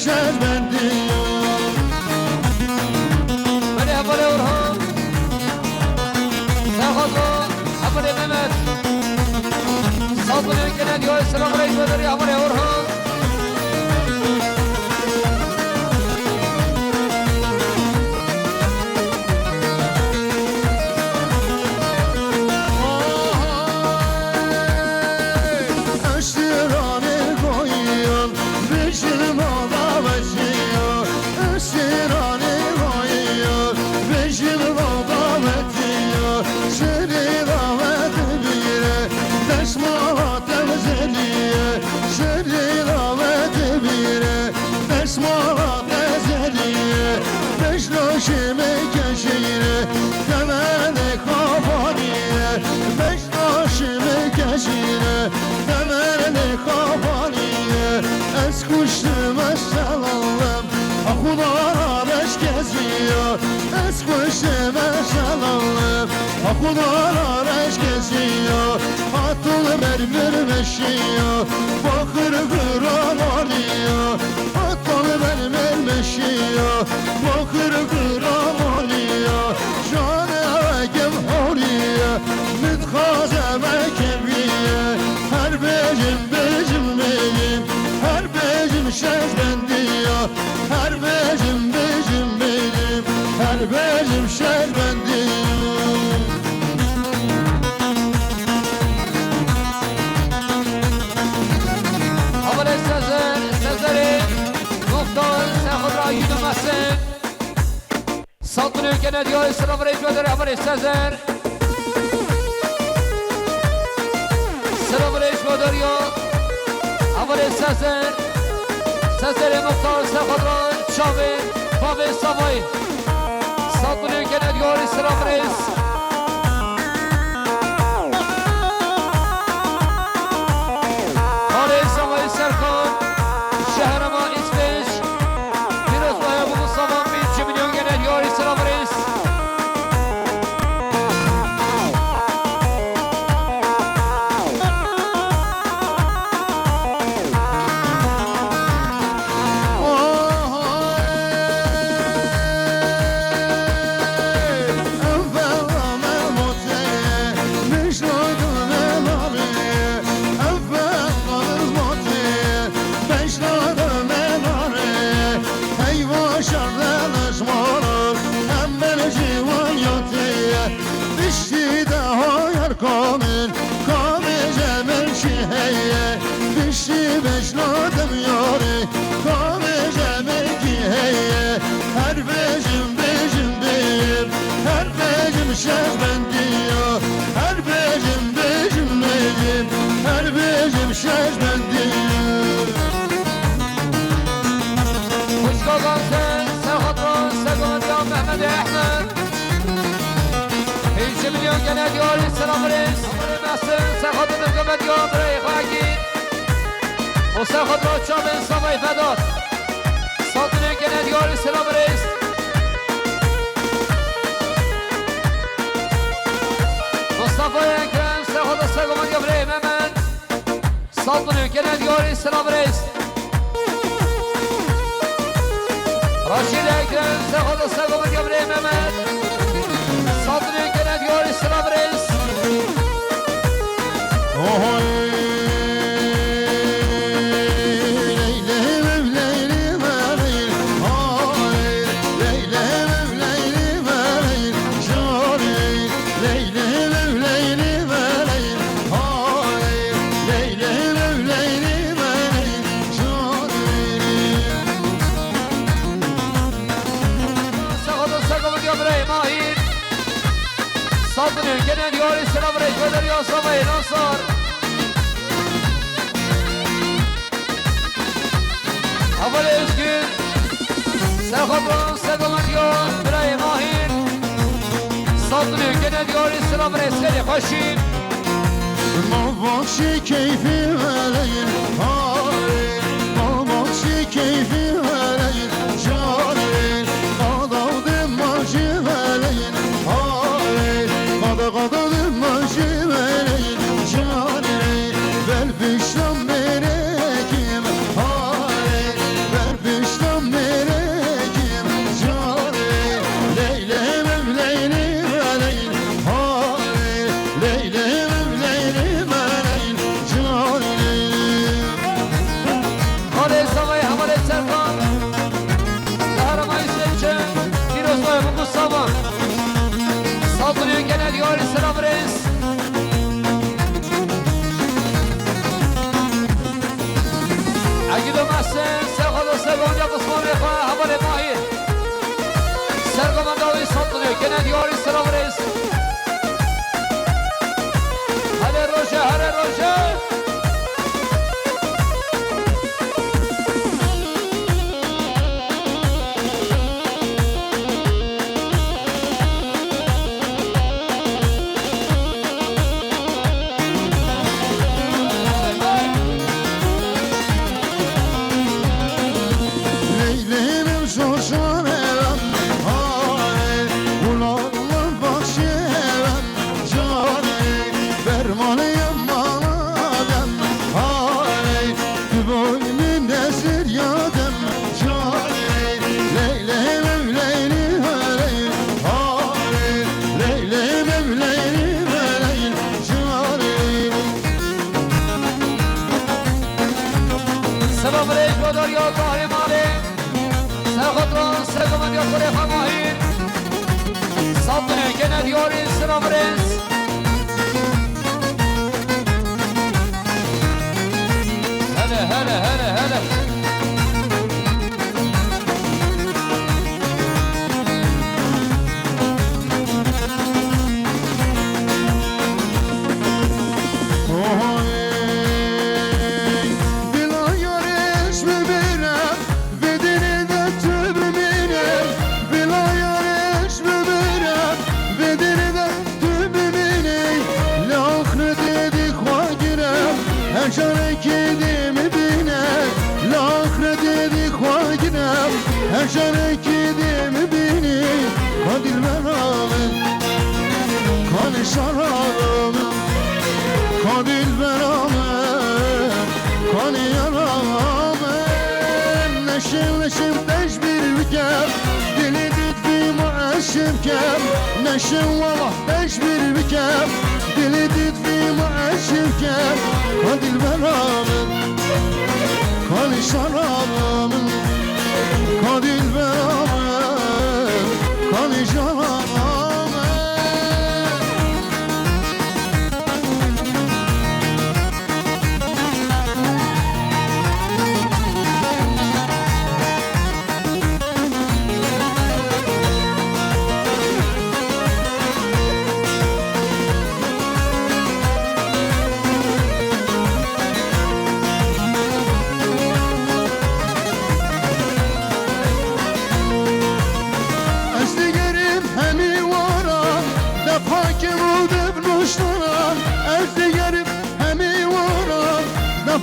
şerbendiyim. Beni Habari Orhan Sehadro Habari Mehmet Saltın ülkene diyor Selam Reis Vederi Habari Orhan Kuştum eşalalım, akulara beş geziyor. Es kuştum eşalalım, akulara beş geziyor. Atıl mermir meşiyor, bakır kıran oluyor. Atıl mermir meşiyor, bakır kıran oluyor. Canı gem oluyor, mütkazeme kebiye. Her becim becim benim, her becim şerbendiyim. Her becim becim benim, her becim şerbendiyim. Habari Sezeri Muhtar Sehadra Yudumazın Saltın ülkene diyor Selam Reis Vederi Habari Sezer Selam Reis Vederi Habari Sezer Sezeri Muhtar Sehadra Çavi Babi Savay Saltın ülkene diyor Selam Reis Şehrama İsveç Firuzbaya bu Mustafa 1 milyon gene diyor Selam Reis şerbendiyim. Her becim becim benim, her becim şerbendiyim. Hoş kalansın Serhatran Segan Mehmet Ahmet 1 milyon gene diyor Selam Reis Nasılsın Serhatran Mehmet diyor Reyhaki O Serhatran Çamen Savay Fedat Saltın gene diyor Selam Reis Mustafa Ekrem Serhatran Segan diyor Mehmet Saltın gene diyor Selam Reis Raşid Ekrem Sehat'a Segam'ı Gömreği Mehmet Saltın ülkene diyor Selam Reis Saltın ülkene diyor Selam Reis Vederi Yasamayı Nasar Habari Özgür Serhatran Segam'ı diyor Birey Mahir Saltın ülkene diyor Selam Reis Veli Haşim Mavakşi keyfi vereyim Mavakşi keyfi vereyim Canım Adavdım maçı vereyim Kadavdım maçı vereyim Canım Ver piştan berekim Ver piştan هستن سرخدا سرگان یا قسمان رخواه حوال ماهیر سرگمنداوی سلطنه گنه دیاری سلام رئیس هره روشه Leylim şoşan evem Hare Ulanlar başı evem Cane Bermanıyım maladem Hare Tüboymin desir yadem Cane Leylim evleylim eleyim Hare Leylim evleylim eleyim Cane سلام علیک بادار یا طاهر مالی سرخدران سرگمند یا قریخ ماهیر سلطنه گنه دیاری سلام رئیس هله Şere kedimi beni Kadir beramın Kanı şarabım Kadir beramın Kanı yaramın Neşim teşbir bikem Dili ditfi muaşim kem Neşim vallah teşbir bikem Dili ditfi muaşim kem Kadir beramın Kanı şarabım Kadir beramın Kanı şarabım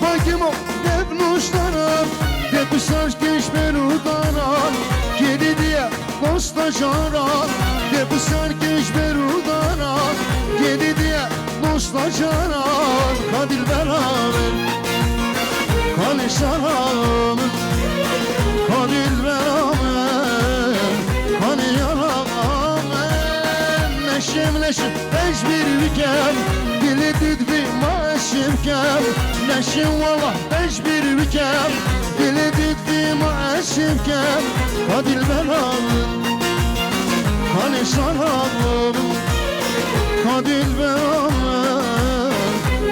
Fakim o devnuşlarım Depüsaj keşmer udanan Kedi diye dostlaşaran Depüsaj keşmer udanan Kedi diye dostlaşaran Kadir beraber Kanı şarabım Kadir beraber Kanı yaramın Neşim teşbir bikem Dili düdvi maaşim kem Neşim vallah teşbir bikem Dili düdvi maaşim kem Kadir beramın Kanı şarabım Kadir beramın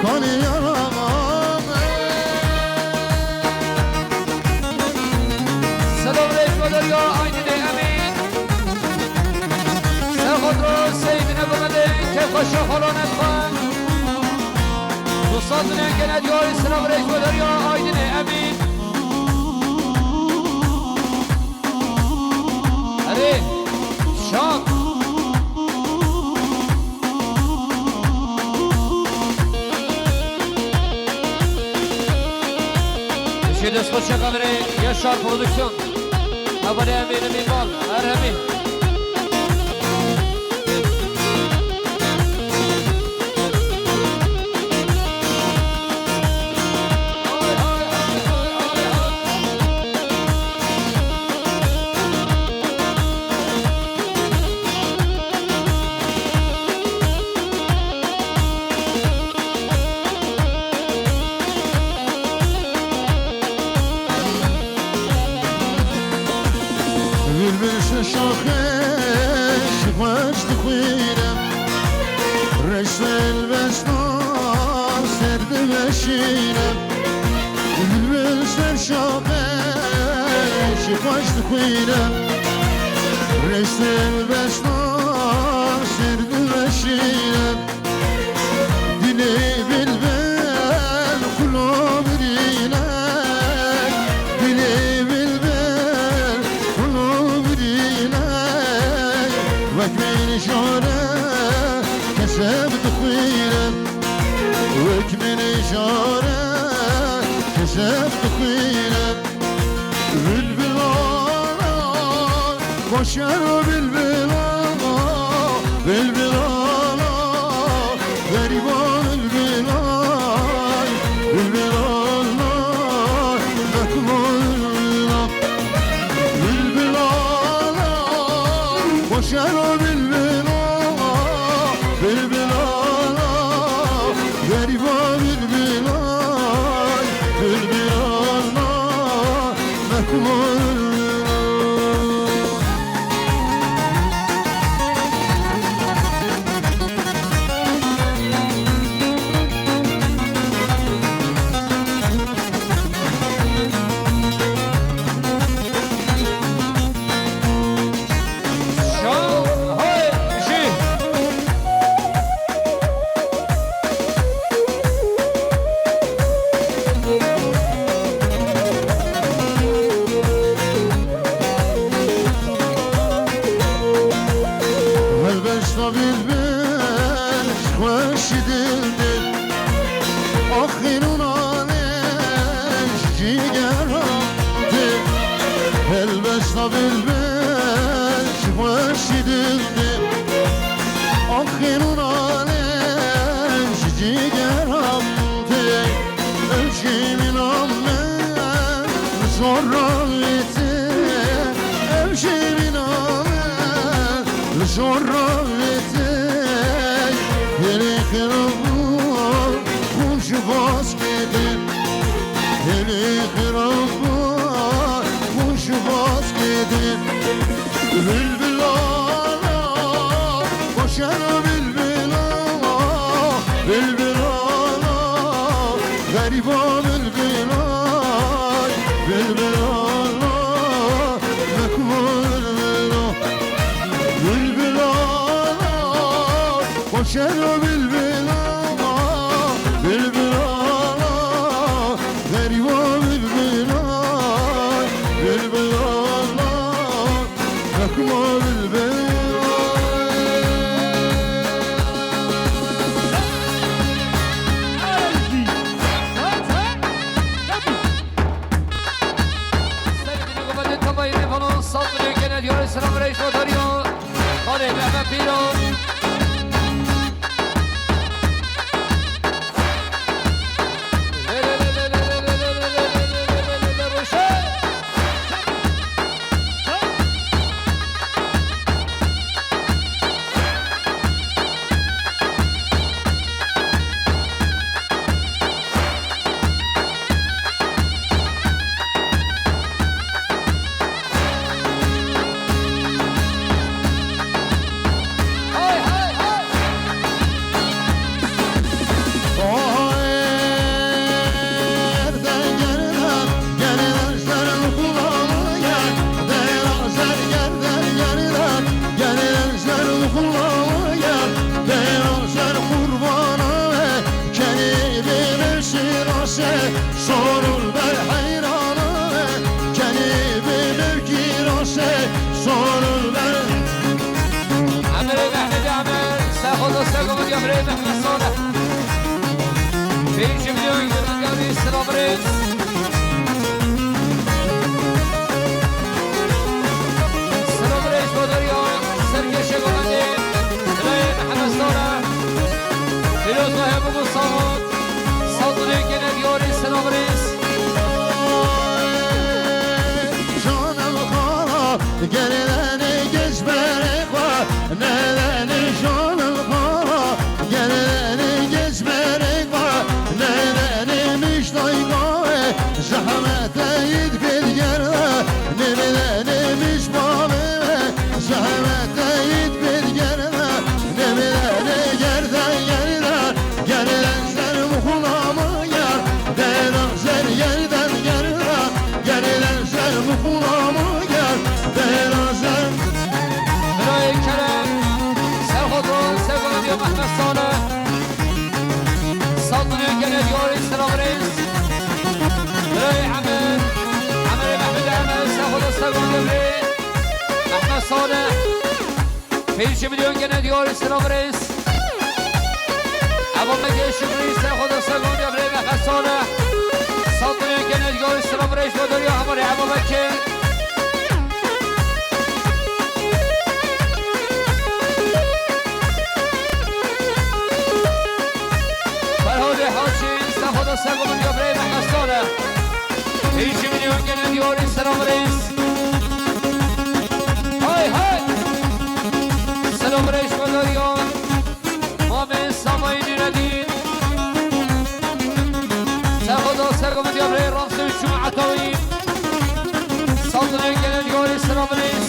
Kanı yaramın سلام علیک بادار یا آینین امین سرخدران سیدین بمده که خوش خالانت خواهم دوستان گنه دیاری سلام علیک بادار یا آینین امین علی شام Şimdi Skoçya Kameri Yaşar Prodüksiyon Habari Emin'in İmal Erhemi Bülbül şaheş baş tıkıyram Reşvel bestan serdi beşirem Bülbül şaheş خوش دخوینم رشتم بشنار سرد بشینم دلی بلبل قلوب رینک دلی بلبل قلوب رینک وکمن شاره کسب دخوینم وكمن إشارة كسب تخينة بالبلاد وشر بالبلاد بالبلاد غريبان البلاد بالبلاد مكمل بالبلاد وشر بالبلاد بالبلاد غريبان البلاد بالبلاد مكمل بالبلش خوش دلدل آخرون آنش جیگرم دل البس بالبلش خوش دلدل آخرون آنش جیگرم دل ölçü min amen zorrayete ölçü min amen zorrayete yere kırıldı kuşu baskedim yere kırıldı kuşu baskedim bülbül ana koşar bülbül ana bülbül ana gariban bülbül ana bülbül ana mekmul bülbül ana koşar bülbül ana bülbül ana gariban bülbül ana bülbül ana mekmul bülbül Selam reis notario. Vale, me pido. Hey! 5 milyon gene diyor selam reis. Ebu Mekke Şükrü ise Khuda Segun Yabrey Mehsane. 100 milyon gene diyor selam reis ve dönüyor hamari Ebu Mekke. Ferhadi Haçi ise Khuda Segun Yabrey Mehsane. 5 milyon gene diyor selam reis. Hay hay. Selam reis ve dönüyor. Mame Samayni Nadin. Sehuda Segun Yabrey Ramsi Cum'atawi. Saltını gelen diyor selam reis.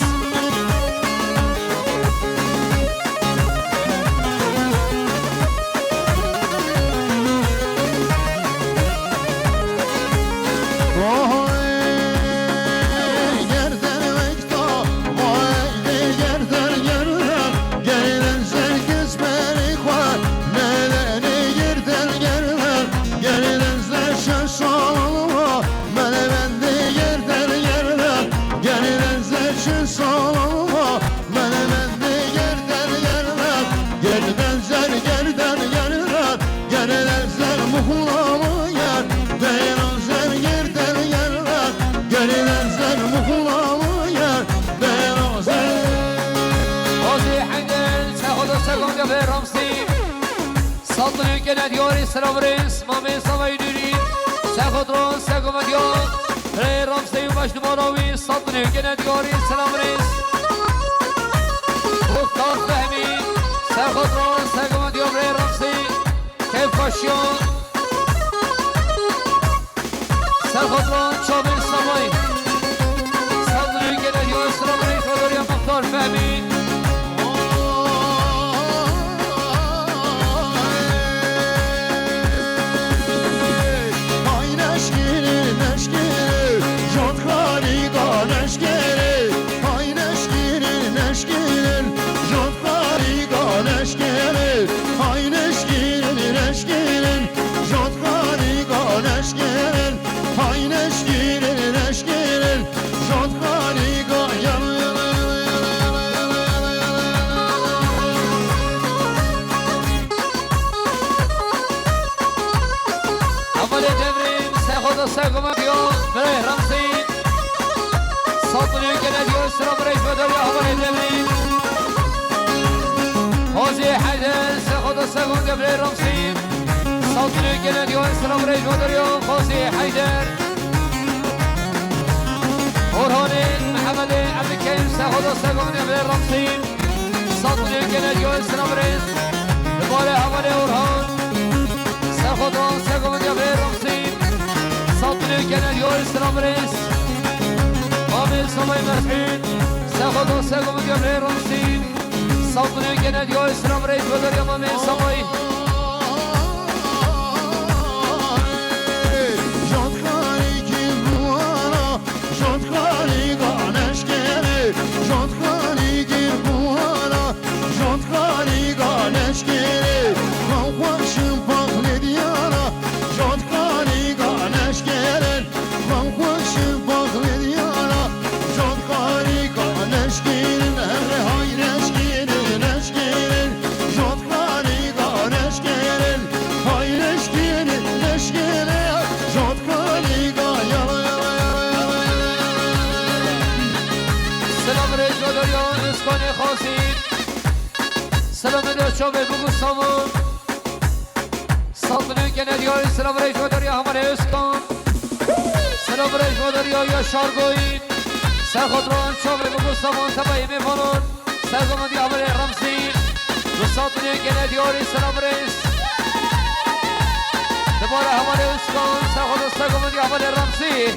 Saltını gene diyor selam reis. Mame Samayni Sekodron Segoma diyor. Rey Ramsey'in baş numaravi. Saltını gene diyor selam reis. Muhtar Fehmi Sekodron Segoma diyor Rey Ramsey. Keyf koşuyor. Sekodron Çabir Samay. Saltını gene diyor selam reis. Odorya Muhtar Fehmi. Segoma diyor Rey Ramsey. Saltını gene diyor selam reis ve dönüyor hamari devrin. Hozi Haydar Khuda Segun Yabrey Ramsey. Saltını gene diyor selam reis ve dönüyor Hozi Haydar. Orhan'ı Muhammed'i Abdülkerim Khuda Segun Yabrey Ramsey. Saltını gene diyor selam reis. Mübarek hamari Orhan. Khuda Segun Yabrey Ramsey. Saltını gene diyor selam reis. Mame Samay Mersin. Sehuda Segun Yabrey Ramsey. Saltını gene diyor selam reis. Ve Mame Samay. Selam ediyor çabuk bu Gustav'ın. Saltını gene diyor selam reis ve dönüyor hamari Özkan. Selam reis ve dönüyor Yaşar Goyin. Serkodron çabuk bu Gustav'ın tabayı mifanın. Sergoma diyor hamari Ramsey. Saltını gene diyor selam reis. Debara hamari Özkan. Sergoma diyor hamari Ramsey.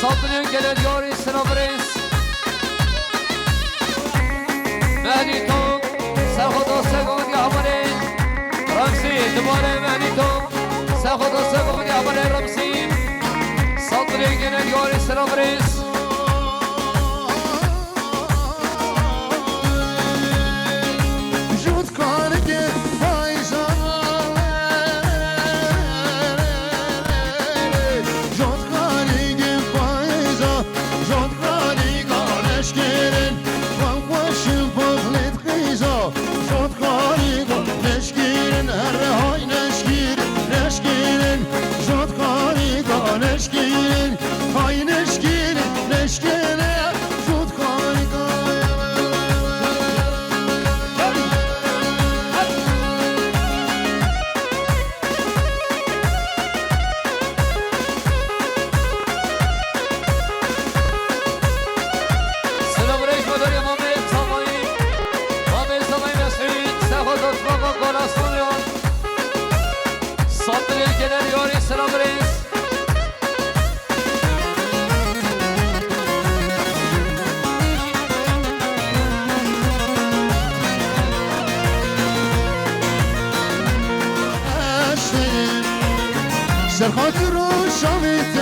Saltını gene diyor selam reis. مهدی تو سرخدا سگم دی هماره رمسی دوباره مهدی تو سرخدا سگم دی هماره رمسی صدری گنه دیاری سلام ریس جود کارگه پایزان جود کارگه پایزان جود کاری گانش گرن خوش شامیت